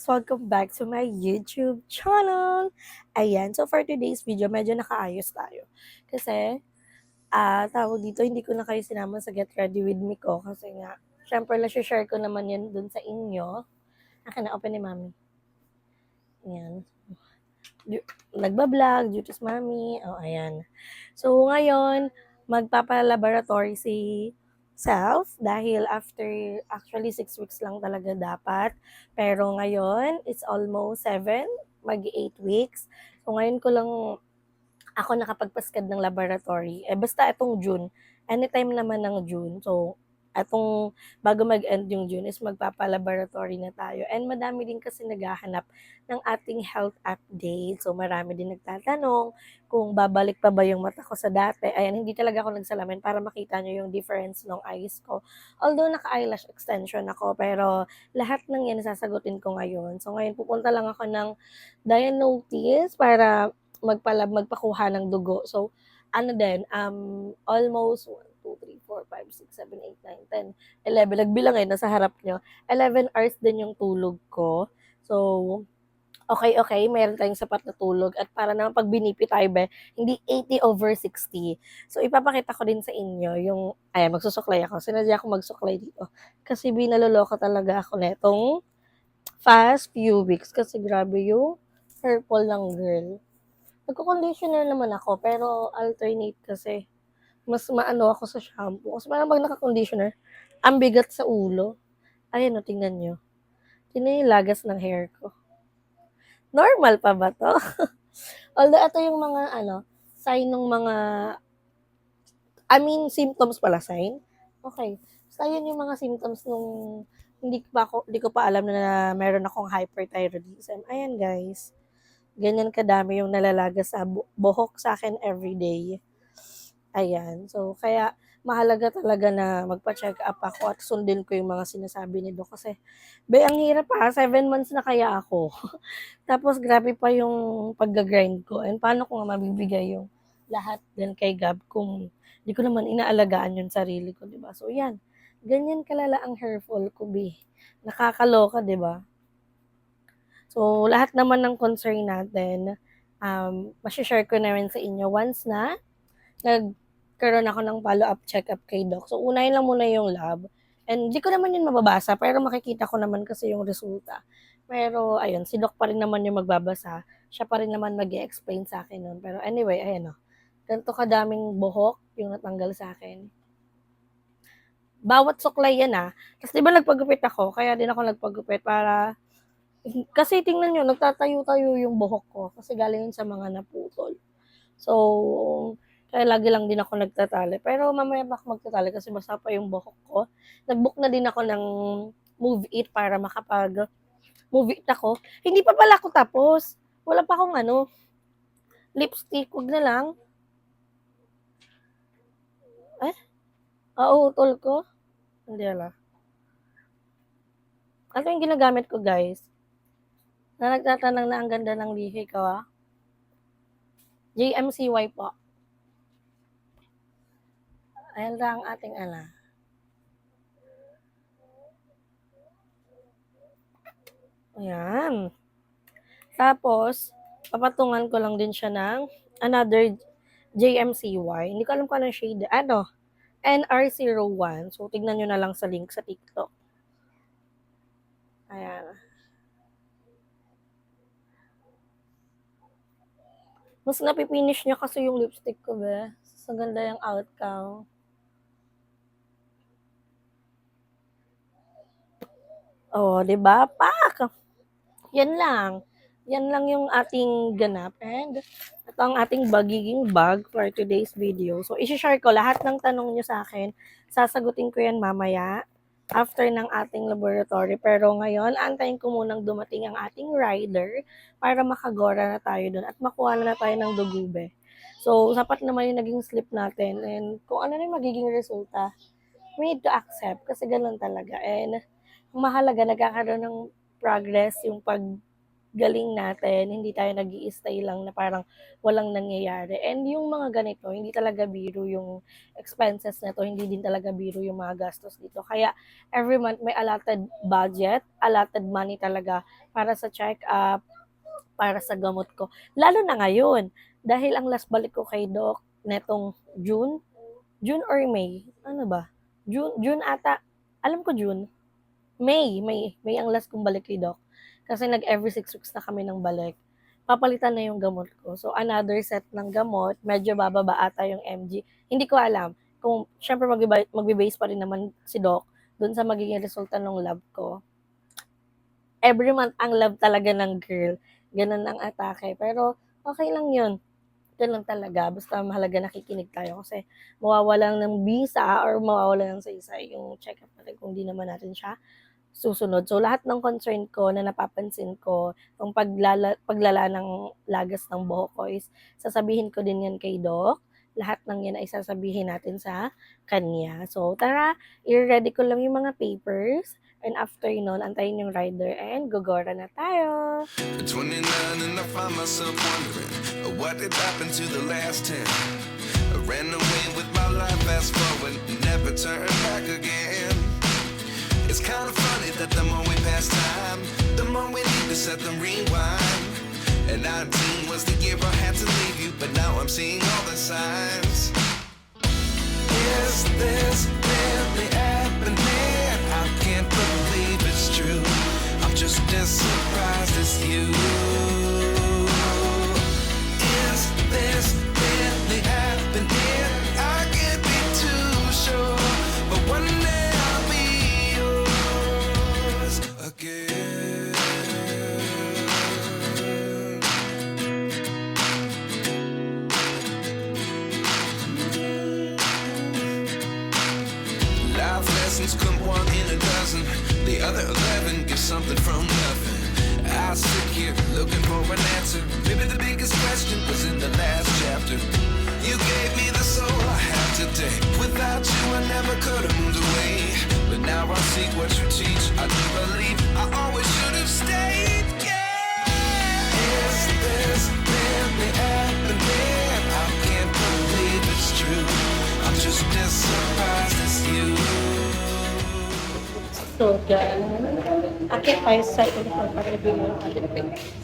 Alex! Welcome back to my YouTube channel! Ayan, so for today's video, medyo nakaayos tayo. Kasi, tawag dito, hindi ko na kayo sinama sa Get Ready With Me ko. Kasi nga, syempre, share ko naman yan dun sa inyo. Akin na, open ni Mami. Ayan. Nagbablog, Jutus Mami. Oh, ayan. So, ngayon, magpapalaboratory si self dahil after actually 6 weeks lang talaga dapat. Pero ngayon, it's almost 7, mag-8 weeks. So, ngayon ko lang ako nakapagpaskad ng laboratory. Basta itong June, anytime naman ng June. So, atong bago mag-end yung June is magpapalaboratory na tayo. And madami din kasi naghahanap ng ating health update. So, marami din nagtatanong kung babalik pa ba yung mata ko sa dati. Ayan, hindi talaga ako nagsalamin para makita nyo yung difference ng eyes ko. Although, naka-eyelash extension ako, pero lahat ng yan sasagutin ko ngayon. So, ngayon pupunta lang ako ng diagnosis para magpakuha ng dugo. So, ano din, almost 1, 2, 3, 4, 5, 6, 7, 8, 9, 10, 11. Nagbilang nasa harap nyo. 11 hours din yung tulog ko. So, okay, meron tayong sapat na tulog. At para naman pag binipi tayo, hindi 80/60. So, ipapakita ko din sa inyo yung, ayan, magsusuklay ako. Sinadya ako magsuklay dito. Kasi binaloloko talaga ako netong fast few weeks. Kasi grabe yung purple ng girl. Nagko-conditioner naman ako, pero alternate kasi. Mas maano ako sa shampoo. Kasi parang pag naka-conditioner, ang bigat sa ulo. Ayan o, tingnan nyo. Tingnan yung lagas ng hair ko. Normal pa ba to? Although, ito yung mga, sign ng mga, symptoms pala, sign. Okay. So, yun yung mga symptoms nung hindi ko pa alam na meron akong hyperthyroidism. Ayan, guys. Ganyan kadami yung nalalaga sa buhok sa akin everyday. Ayan. So, kaya mahalaga talaga na magpa-check up ako at sundin ko yung mga sinasabi ni Doc. Kasi, ang hirap 7 months na kaya ako. Tapos, grabe pa yung pag-grind ko. And paano ko nga mabibigay yung lahat din kay Gab kung di ko naman inaalagaan yung sarili ko, diba? So, yan. Ganyan kalala ang hair fall ko, Nakakaloka, diba? So, lahat naman ng concern natin, share ko na rin sa inyo once na nagkaroon ako ng follow-up check-up kay Doc. So, unahin lang muna yung lab. And di ko naman yun mababasa, pero makikita ko naman kasi yung resulta. Pero, ayun, si Doc pa rin naman yung magbabasa. Siya pa rin naman mag-explain sa akin nun. Pero anyway, ayan o. Ganito kadaming buhok yung natanggal sa akin. Bawat suklay yan Tapos di ba nagpagupit ako? Kaya din ako nagpagupit para kasi tingnan nyo, nagtatayo-tayo yung buhok ko kasi galing yun sa mga naputol. So, kaya lagi lang din ako nagtatali. Pero mamaya pa ako magtatali kasi basa pa yung buhok ko. Nag-book na din ako ng Move It para makapag-move it ako. Hindi pa pala ako tapos. Wala pa akong lipstick. Huwag na lang. Utol ko. Hindi ala. Ano yung ginagamit ko, guys? Na nagtatanong na ang ganda ng lihi ko, JMCY po. Ayan lang ang ating Ayan. Tapos, papatungan ko lang din siya ng another JMCY. Hindi ko alam kung anong shade. NR01. So, tignan nyo na lang sa link sa TikTok. Ayan. Mas napipinish niya kasi yung lipstick ko, Sa ganda yung outcome. Oh, di ba? Pak! Yan lang. Yan lang yung ating ganap. And ito ang ating magiging bag for today's video. So, isi-share ko lahat ng tanong nyo sa akin. Sasagutin ko yan mamaya after ng ating laboratory. Pero ngayon, antayin ko munang dumating ang ating rider para makagora na tayo dun at makuha na tayo ng dugube. So, sapat naman yung naging slip natin. And kung ano na yung magiging resulta, we need to accept kasi ganun talaga. And mahalaga, nagkakaroon ng progress yung galing natin, hindi tayo nag stay lang na parang walang nangyayari. And yung mga ganito, hindi talaga biro yung expenses nito, hindi din talaga biro yung mga gastos dito. Kaya every month may allotted budget, allotted money talaga para sa check-up, para sa gamot ko. Lalo na ngayon, dahil ang last balik ko kay Doc netong June, June or May, ano ba? June ata, alam ko June. May ang last kong balik kay Doc. Kasi nag every 6 weeks na kami ng balik. Papalitan na yung gamot ko. So, another set ng gamot, medyo bababa ata yung MG. Hindi ko alam. Kung, syempre, magbe-base pa rin naman si Doc dun sa magiging resulta ng lab ko. Every month, ang lab talaga ng girl. Ganun ang atake. Pero, okay lang yun. Ganun talaga. Basta mahalaga nakikinig tayo kasi mawawalan ng bisa or mawawalan ng saysay yung check-up natin kung di naman natin siya susunod. So, lahat ng concern ko na napapansin ko, yung paglala ng lagas ng buhok ko is sasabihin ko din yan kay Doc. Lahat ng yan ay sasabihin natin sa kanya. So, tara, i-ready ko lang yung mga papers. And after nun, antayin yung rider and gogora na tayo. 29 and I find myself wondering what did happen to the last 10. I ran away with my life, fast forward, never turn back again. It's kind of funny that the more we pass time, the more we need to set them rewind. And 19 was the year I had to leave you, but now I'm seeing all the signs. Is this really happening? I can't believe it's true. I'm just as surprised as you. Is this really happening? I can't be too sure, but one day I'll be yours again. Life lessons come one in a dozen. The other 11 get something from nothing. I sit here looking for an answer. Maybe the biggest question was in the last chapter. You gave me the soul I have today. Without you I never could have moved away. But now I see what you teach. I do believe I always should have stayed. Yeah. Is this really happening? I can't believe it's true. I'm just as surprised as you. So, dyan. Akit tayo sa uniform para i-bring yung ating papers.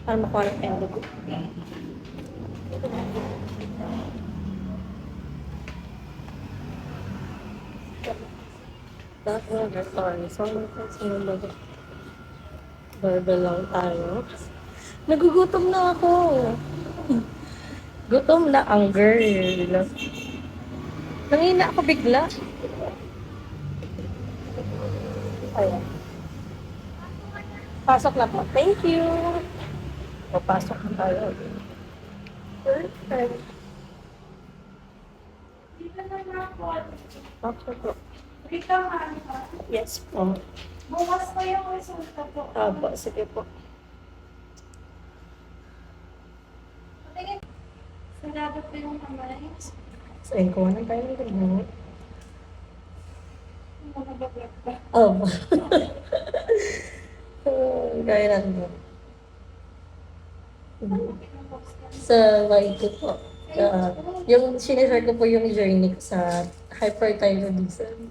Para makuha ng endo ko. Sorry. Barbell lang tayo. Nagugutom na ako. Gutom na ang girl. Nangina ako bigla. Ayan. Pasok na po. Thank you. O, pasok na tayo. Perfect. Okay po. Yes po. Bukas pa yung resulta po. Aba, sige po. Tingin, sarado po yung kamay. So, ayun, kuha na tayo ng ganyan. Nakabablog ba? Aba. Gaya lang mo. Sa YT po. Yung sinishare ko po yung journey ko sa hyperthyroidism.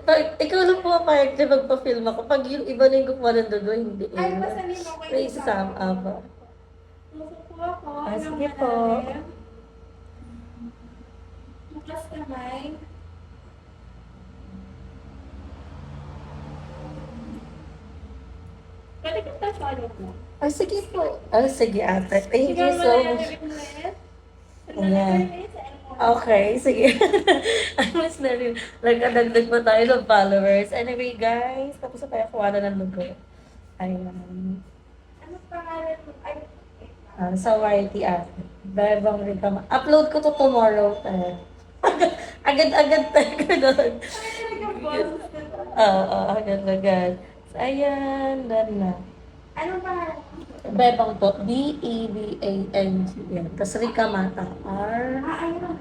Pag ikaw lang po mapayag na magpa-film ako. Pag yung iba na yung gumawa ng dugo, hindi. Ay, masanin mo kayo. May isasama. Aba. Puso po ako. Sige po. Bukas kamay. Pwede ka follow po. Sige po. Sige ate. Thank you so much. Ayan. Okay, sige. Ayos na rin. Nagkadagdag pa tayo ng followers. Anyway, guys, tapos na tayo kuha na ng lugo. Ayan. Ano pangalan mo? Ay, Sa YT ate. Bebang Rita. Upload ko to tomorrow. Agad-agad tayo doon. Oo, agad-agad. So, ayan. Done na. anong pangalan mo? Bebang po. B-E-B-A-N-G. Yan. Tapos Rika Mata. R. Ayun.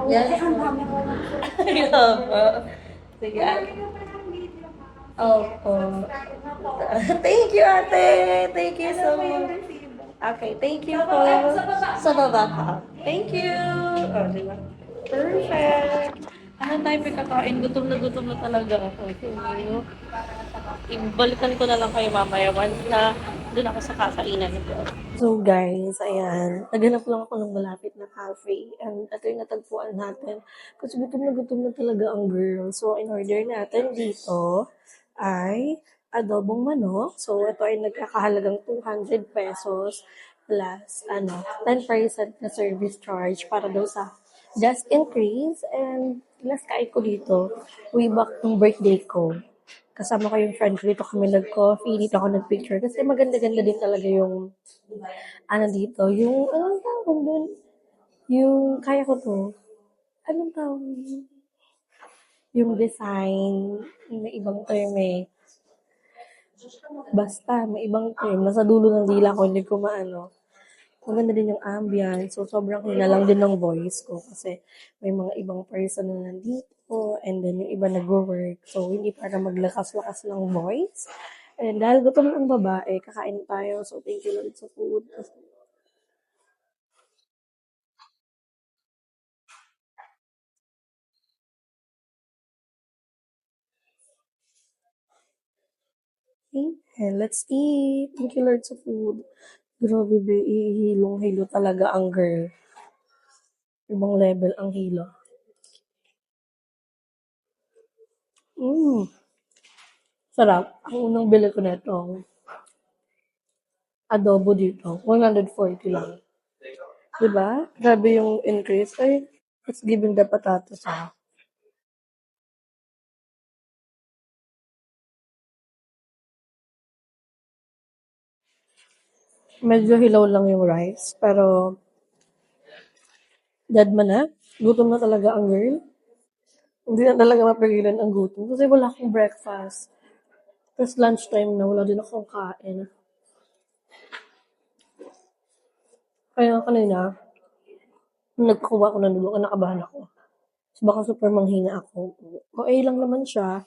Yes. Ay, ang dami ko lang po. Ayun po. Sige. Ang dami ko pa ng video Opo. Subscribe na po. Thank you, ate. Thank you Ano so po yung much. resibo? Okay, thank you Sa po. baba, sa baba. Sa baba ka. Thank you. Oh, di ba? Perfect. Ano tayo kakain? Gutom na talaga ako. So, ibalikan ko na lang kayo mamaya once na doon ako sa kakainan ko. So guys, ayan, naghanap lang ako ng malapit na cafe and ito yung natagpuan natin. Kasi gutom na talaga ang girl. So in order natin dito ay adobong manok. So ito ay nagkakahalagang 200 pesos plus 10% na service charge para daw sa just in case. And last kain ko dito, way back ng birthday ko. Kasama ko yung friend ko dito kami nag-coffee, dito ako nag-picture. Kasi maganda-ganda din talaga yung, dito, yung, anong tawag doon? Yung, kaya ko to. Anong tawag? Yung design, may ibang term eh. Basta, may ibang term. Nasa dulo ng dila ko, hindi ko maano. Maganda din yung ambience. So, sobrang hina lang din ng voice ko kasi may mga ibang person na nandito and then yung iba nag-work. So, hindi para maglakas-lakas ng voice. And dahil gutom ang babae, kakain tayo. So, thank you Lord sa food. Okay, and let's eat. Thank you Lord sa food. Grabe be, ihilong-hilo talaga ang girl. Ibang level ang hilo. Sarap. Ang unang bili ko nito, adobo dito. 140 lang. Diba? Grabe yung increase. Ay, it's giving the patatas ha. Medyo hilaw lang yung rice. Pero, dead man na. Gutom na talaga ang girl. Hindi na talaga mapigilan ang gutom. Kasi wala akong breakfast. Tapos lunchtime na, wala din akong kain. Kaya kanina, nung nagkuha ako ng dulo, nakabahan ako. So, baka super manghina ako. Okay lang naman siya.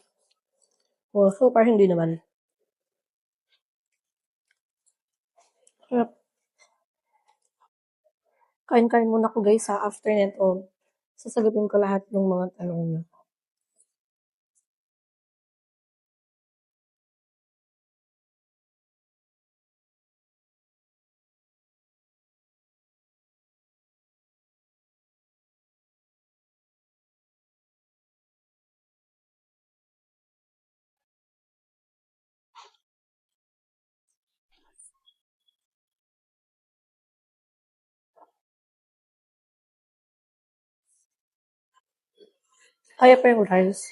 O, so far hindi naman. Kaya, kain-kain muna ako guys ha. After nito, sasagutin ko lahat ng mga tanong niyo. Kaya pa yung rice.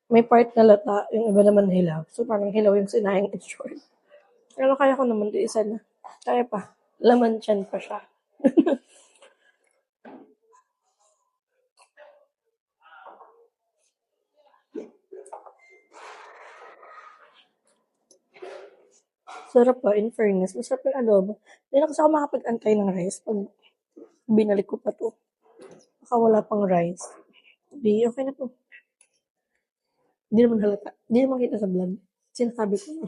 May part na lata, yung iba naman hilaw. So, parang hilaw yung sinayang in short. Pero kaya ko naman di isa na. Kaya pa. Laman tiyan pa siya. Sarap pa, in fairness. Masarap yung adobo. Hindi na kasi ako makapag-antay ng rice pag binalik ko pa to. Baka wala pang rice. Di, okay na to. Di naman halata. Di naman kita sa vlog. Sinasabi ko.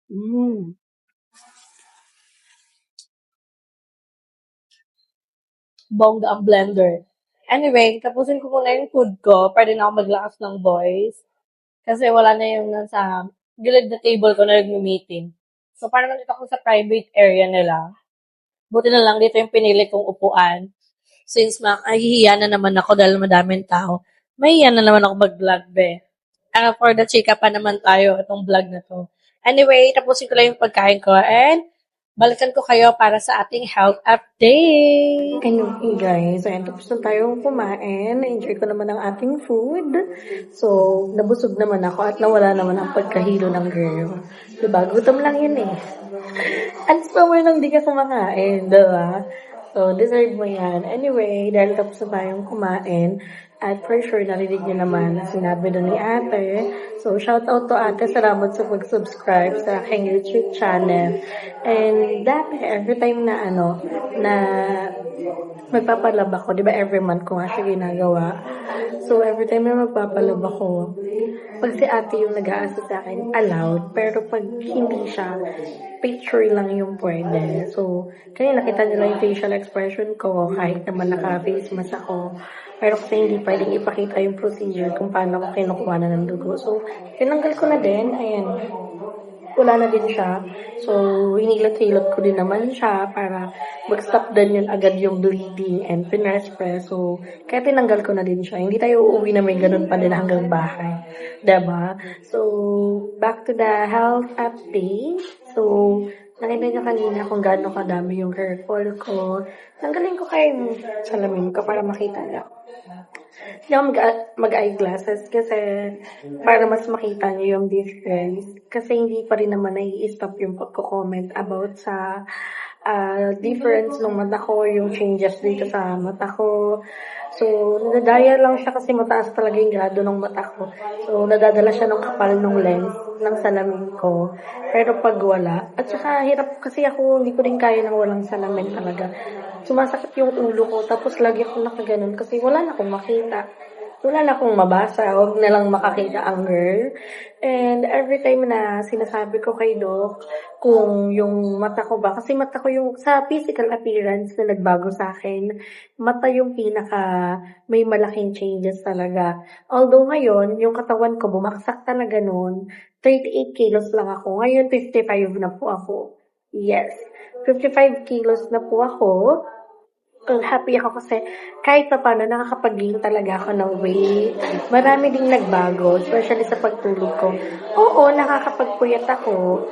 Mm. Bongga ang blender. Anyway, tapusin ko muna yung food ko. Pwede na ako maglakas ng voice. Kasi wala na yung nasa gilid na table ko na nagme-meeting. So, parang nandito ako sa private area nila. Buti na lang dito yung pinili kong upuan. Since mahihiya na naman ako dahil madaming tao, mahihiya na naman ako mag-vlog, be. For the chika pa naman tayo, itong vlog na to. Anyway, tapusin ko lang yung pagkain ko and balikan ko kayo para sa ating health update. Anyway guys, ayan, tapos na tayong kumain. Na-enjoy ko naman ang ating food. So, nabusog naman ako at nawala naman ang pagkahilo ng girl. Diba? Gutom lang yun eh. At summer nang di ka kumakain, diba? So, deserve mo yan. Anyway, dahil tapos na tayong kumain, at for sure, narinig niyo naman na sinabi doon ni ate. So, shout out to ate. Salamat sa pag-subscribe sa aking YouTube channel. And dati, every time na na magpapalab ako, di ba every month ko nga siya ginagawa. So, every time na magpapalab ako, pag si ate yung nag-aasa sa akin, allowed. Pero pag hindi siya, picture lang yung pwede. So, kaya nakita nila yung facial expression ko, kahit naman naka-face mask ako. Pero kasi hindi pwedeng ipakita yung procedure kung paano ko kinukuha na ng dugo. So, tinanggal ko na din. Ayan. Wala na din siya. So, hinilot-hilot ko din naman siya para mag-stop din yun agad yung bleeding and pinrespre. So, kaya tinanggal ko na din siya. Hindi tayo uuwi na may ganun pa din hanggang bahay. Diba? So, back to the health update. So, nakita niyo kanina kung gaano kadami yung hair fall ko. Tanggalin ko kayo yung salamin ko para makita niyo. Hindi ako mag-eyeglasses kasi para mas makita niyo yung difference. Kasi hindi pa rin naman nai-stop yung pagko-comment about sa difference ng mata ko, yung changes dito sa mata ko. So, nadadaya lang siya kasi mataas talaga yung grado ng mata ko. So, nadadala siya ng kapal ng lens ng salamin ko. Pero pag wala, at saka hirap kasi ako, hindi ko rin kaya ng walang salamin talaga. Sumasakit yung ulo ko, tapos lagi ako nakaganon kasi wala na akong makita. Wala na akong mabasa, huwag na lang makakita ang girl. And every time na sinasabi ko kay Doc kung yung mata ko ba, kasi mata ko yung sa physical appearance na nagbago sa akin, mata yung pinaka may malaking changes talaga. Although ngayon, yung katawan ko bumaksak talaga noon, 38 kilos lang ako. Ngayon, 55 na po ako. Yes, 55 kilos na po ako. Ang happy ako kasi kahit pa paano nakakapag-gain talaga ako ng weight. Marami ding nagbago, especially sa pagtulog ko. Oo, nakakapagpuyat ako.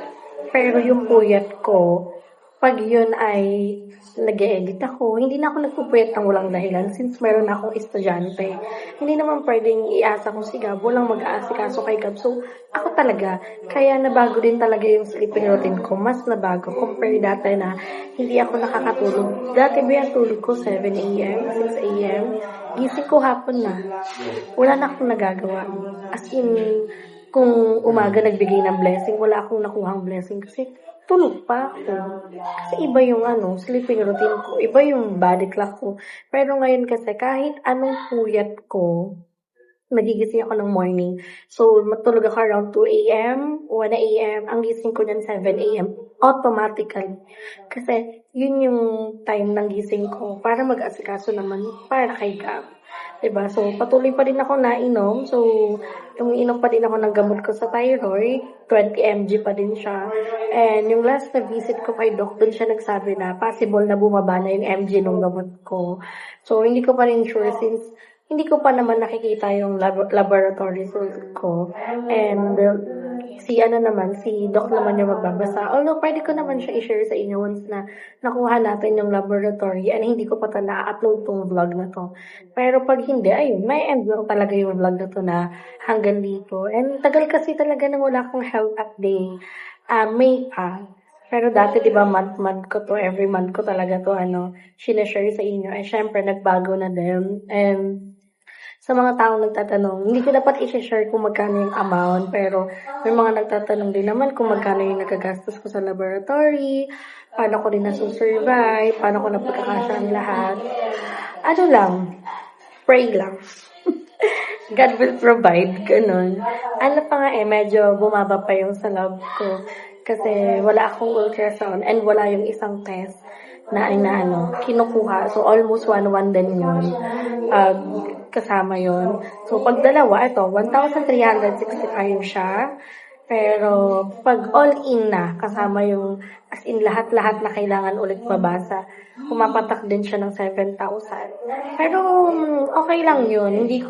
Pero yung puyat ko, pag yun ay nag-e-edit ako, hindi na ako nagpupuyat ng walang dahilan since meron na akong estudyante. Hindi naman pwedeng iasa ko si Gab, walang mag-aasikaso kay Gab. So, ako talaga, kaya nabago din talaga yung sleeping routine ko. Mas nabago compare dati na hindi ako nakakatulog. Dati ba yung tulog ko 7 a.m., 6 a.m., gising ko hapon na. Wala na akong nagagawa. As in, kung umaga nagbigay ng blessing, wala akong nakuhang blessing kasi tulog pa ako. Kasi iba yung sleeping routine ko, iba yung body clock ko. Pero ngayon kasi kahit anong puyat ko, magigising ako ng morning. So, matulog ako around 2 a.m., 1 a.m., ang gising ko niyan 7 a.m. automatically. Kasi yun yung time ng gising ko para mag-asikaso naman para kay Gab. Diba? So, patuloy pa din ako nainom. So, umiinom pa din ako ng gamot ko sa thyroid. 20 mg pa din siya. And yung last na visit ko kay Doc, dun siya nagsabi na possible na bumaba na yung mg ng gamot ko. So, hindi ko pa rin sure since hindi ko pa naman nakikita yung laboratory result ko. And si Doc naman yung magbabasa. Although, pwede ko naman siya i-share sa inyo once na nakuha natin yung laboratory and hindi ko pa na-upload tong vlog na to. Pero pag hindi, ayun, may end lang talaga yung vlog na to na hanggang dito. And tagal kasi talaga nang wala akong health update. May pa. Pero dati, di ba, month ko to, every month ko talaga to, sinashare sa inyo. Eh, syempre, nagbago na din. And sa mga taong nagtatanong, hindi ko dapat i-share kung magkano yung amount, pero may mga nagtatanong din naman kung magkano yung nagagastos ko sa laboratory, paano ko rin nasusurvive, paano ko napagkakasya ang lahat. Pray lang. God will provide, ganun. Pa nga medyo bumaba pa yung sa lab ko kasi wala akong ultrasound and wala yung isang test na kinukuha. So, almost 1-1 din yun. Kasama yon. So, pag dalawa, ito, 1,365 siya. Pero, pag all-in na, kasama yung, as in, lahat-lahat na kailangan ulit mabasa, pumapatak din siya ng 7,000. Pero, okay lang yun. Hindi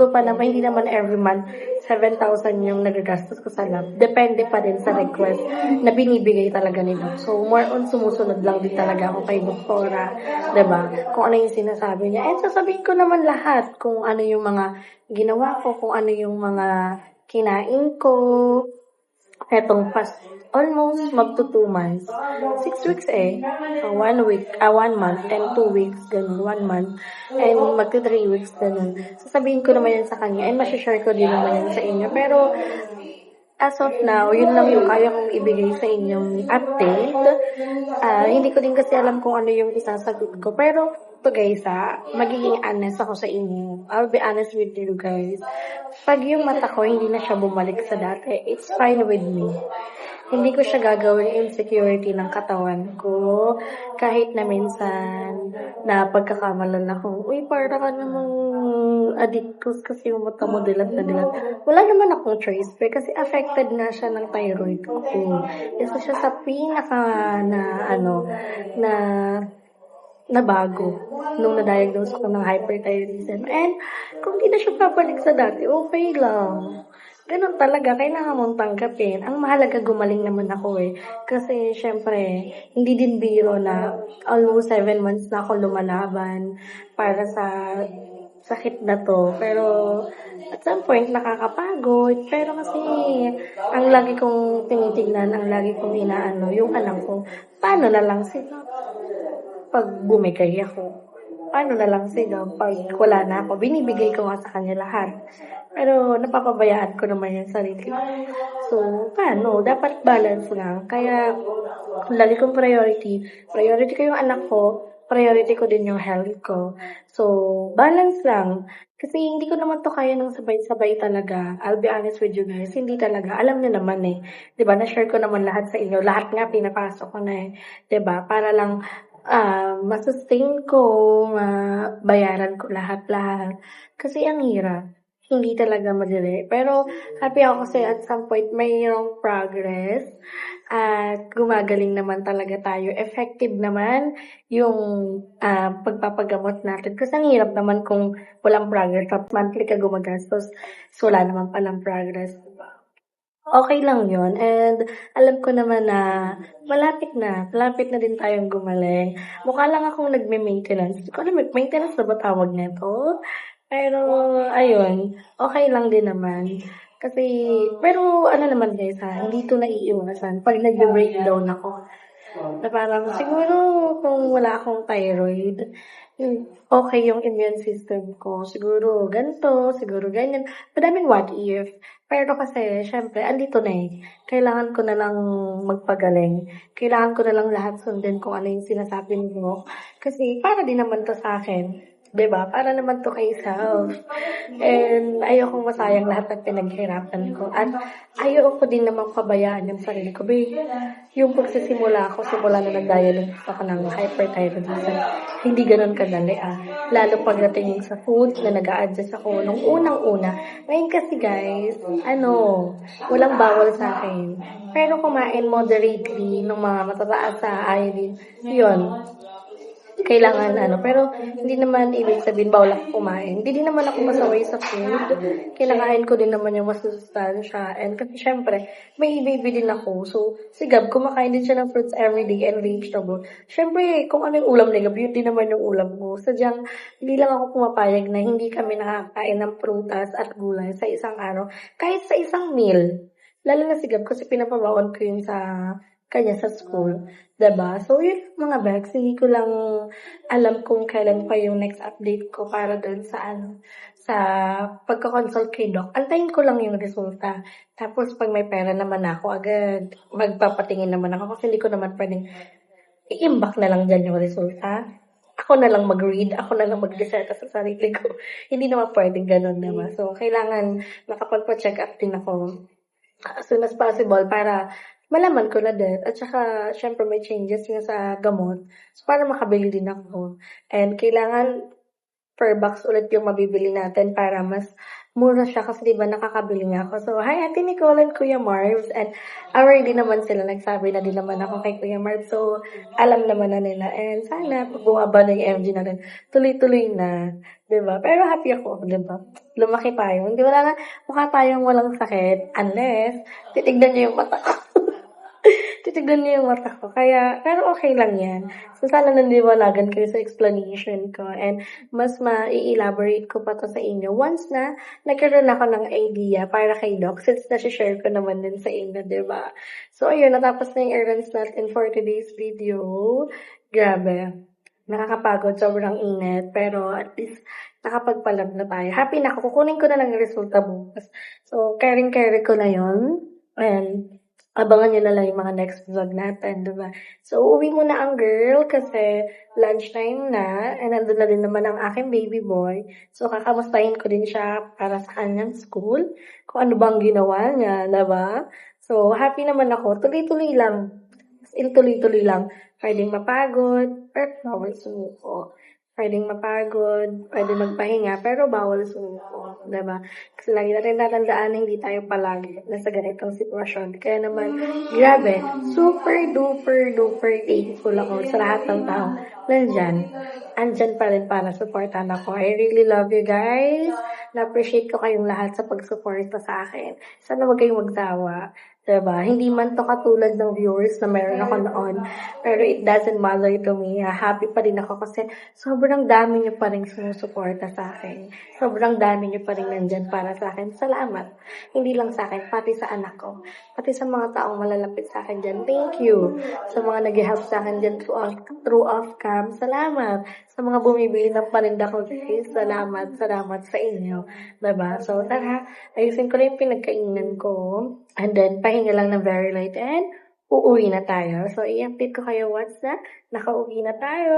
naman every month 7,000 yung nagagastos ko sa lab. Depende pa din sa request na binibigay talaga ni Doc. So, more on sumusunod lang din talaga ako kay Doktora. 'Di ba? Kung ano yung sinasabi niya. And sasabihin ko naman lahat kung ano yung mga ginawa ko, kung ano yung mga kinain ko. Etong past almost mag to 2 months. 6 weeks eh. 1 week, 1 month, and 2 weeks, ganun, 1 month, and mag to 3 weeks, ganun. Sasabihin ko naman yan sa kanya, and masashare ko din naman yan sa inyo. Pero, as of now, yun lang yung kaya kong ibigay sa inyong update. Hindi ko din kasi alam kung ano yung isasagot ko. Pero, to guys magiging honest ako sa inyo. I'll be honest with you guys. Pag yung mata ko hindi na siya bumalik sa dati, it's fine with me. Hindi ko siya gagawin insecurity ng katawan ko. Kahit na minsan na pagkakamalan ako, uy, para ka namang addictus kasi yung mata mo dilat na dilat. Wala naman akong choice kasi affected nga siya ng thyroid ko. Isa siya sa pinaka na bago nung na-diagnose ko ng hyperthyroidism. And kung di na siya babalik sa dati, okay lang. Ganun talaga, kailangan mong tanggapin. Ang mahalaga, gumaling naman ako eh. Kasi, syempre, hindi din biro na almost 7 months na ako lumalaban para sa sakit na to. Pero, at some point, nakakapagod. Pero kasi, ang lagi kong tinitignan, ang lagi kong inaano, yung anak ko, paano na lang sila pag bumigay ako? Paano na lang sila pag wala na ako? Binibigay ko nga sa kanya lahat. Pero napapabayaan ko naman yung sarili ko. So, paano? Dapat balance lang. Kaya, lagi kong priority ko yung anak ko, priority ko din yung health ko. So, balance lang. Kasi hindi ko naman to kaya ng sabay-sabay talaga. I'll be honest with you guys, hindi talaga. Alam niyo naman eh. 'Di ba? Na-share ko naman lahat sa inyo. Lahat nga pinapasok ko na eh. 'Di ba? Para lang masustain ko, mabayaran ko lahat-lahat. Kasi ang hirap. Hindi talaga madali. Pero happy ako kasi at some point mayroong progress at gumagaling naman talaga tayo. Effective naman yung pagpapagamot natin. Kasi ang hirap naman kung walang progress. Tapos monthly ka gumagastos. So wala naman palang progress. Okay lang yun. And alam ko naman na malapit na din tayong gumaling. Mukha lang akong nagme-maintenance. Hindi ko alam, maintenance na ba tawag nito? Pero, ayun, okay lang din naman. Kasi, pero ano naman guys hindi to naiiwasan. Pag nag-breakdown ako, na parang siguro kung wala akong thyroid, okay yung immune system ko. Siguro ganito, siguro ganyan. Madaming what if. Pero kasi, syempre, andito na eh. Kailangan ko na lang magpagaling. Kailangan ko na lang lahat sundin kung ano yung sinasabi mo. Kasi para din naman to sa akin. 'Di ba? Para naman to kay self. And ayokong masayang lahat ng pinaghirapan ko. At ayoko din naman pabayaan yung sarili ko. Yung pagsisimula ako, simula na nag-diagnose ako ng hyperthyroidism, hindi ganun kadali Lalo pagdating sa food na nag-a-adjust ako nung unang-una. Ngayon kasi guys, walang bawal sa akin. Pero kumain moderately ng mga matataas sa iodine. Yun. Kailangan pero hindi naman ibig sabihin bawal ako kumain. Hindi din naman ako masaway sa food. Kinakain ko din naman yung masusustansya. And kasi syempre, may baby din ako. So, si Gab, kumakain din siya ng fruits everyday and vegetable. Syempre, kung ano yung ulam ni Gab, yun din naman yung ulam ko. Sadyang, hindi lang ako pumapayag na hindi kami nakakain ng prutas at gulay sa isang araw. Kahit sa isang meal. Lalo na si Gab, kasi pinapabawal ko yun sa kanya sa school. Diba? So, yun mga bags. Hindi ko lang alam kung kailan pa yung next update ko para doon sa pagka-consult kay Doc. Antayin ko lang yung resulta. Tapos, pag may pera naman ako, agad magpapatingin naman ako kasi hindi ko naman pwedeng i-imbak na lang dyan yung resulta. Ako na lang mag-read, ako na lang mag-research sa sarili ko. Hindi naman pwedeng ganun naman. So, kailangan makapagpa-check up din ako as soon as possible para malaman ko na din. At saka, syempre may changes nga sa gamot. So, para makabili din ako. And kailangan per box ulit yung mabibili natin para mas mura siya kasi di ba nakakabili nga ako. So, hi Ate Nicole and Kuya Marvs. And already naman sila, nagsabi na din naman ako kay Kuya Marvs. So, alam naman na nila. And sana, pag bumaba na yung MG natin, tuloy-tuloy na. Di ba? Pero happy ako, di ba? Lumaki tayo. Hindi wala nga, mukha tayong walang sakit. Unless, titignan niyo yung mata ko. Titignan niyo yung mata ko. Kaya, pero okay lang yan. So, sana nandiwalagan kayo sa explanation ko. And, mas ma-elaborate ko pa to sa inyo once na nagkaroon ako ng idea para kay Doc. Since nasi-share ko naman din sa inyo, di ba? So, ayun, natapos na yung errands natin for today's video. Grabe. Nakakapagod, sobrang init. Pero, at least, nakapagpalab na tayo. Happy na ako. Kukunin ko na lang yung resulta bukas. So, caring-carry ko na yun. And, abangan nyo na lang yung mga next vlog natin, diba? So, uwi muna ang girl kasi lunchtime na and nandun na din naman ang aking baby boy. So, kakamustahin ko din siya para sa kanyang school. Kung ano bang ginawa niya, diba? So, happy naman ako. Tuloy-tuloy lang. As in, tuloy-tuloy lang. Pwedeng mapagod, pero bawal sumuko. Pwedeng mapagod, pwede magpahinga, pero bawal sumuko, diba? Kasi lagi natin natandaan na hindi tayo palagi nasa ganitong sitwasyon. Kaya naman, grabe, super duper duper thankful ako sa lahat ng tao. Andyan pa rin para supportan ako. I really love you guys. Na-appreciate ko kayong lahat sa pag-suporta sa akin. Sana wag kayong magsawa. Diba? Hindi man to katulad ng viewers na meron ako noon. Pero it doesn't matter to me. Happy pa rin ako kasi sobrang dami niyo pa rin sumusuporta sa akin. Sobrang dami niyo pa rin nandyan para sa akin. Salamat. Hindi lang sa akin, pati sa anak ko. Pati sa mga taong malalapit sa akin dyan. Thank you. Sa mga nag-help sa akin dyan through off-cam. Salamat. Sa mga bumibili ng paninda ko, guys. Salamat. Salamat sa inyo. Diba? So, tara. Ayusin ko na yung pinagkainan ko. And then, pahinga lang ng very light and uuwi na tayo. So, i-update ko kayo once na nakauwi na tayo.